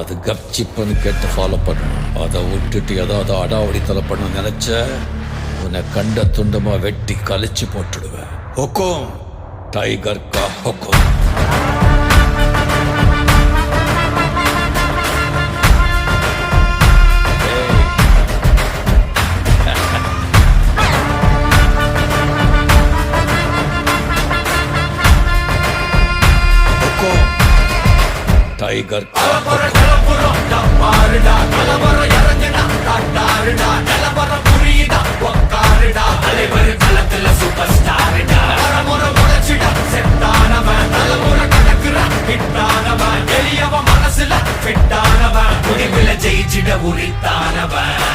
அது கப்சிப்புன்னு கேட்டு ஃபாலோ பண்ணணும். அதை விட்டுட்டு ஏதாவது அடாவடித்தலை பண்ண நினைச்ச உன்னை கண்ட துண்டமா வெட்டி கழிச்சு போட்டுடுவேன். ஹொக்கும், டைகர் கா ஹொக்கும். டைகர் மனசுல ஜெயிச்சிட உரித்தானவன்.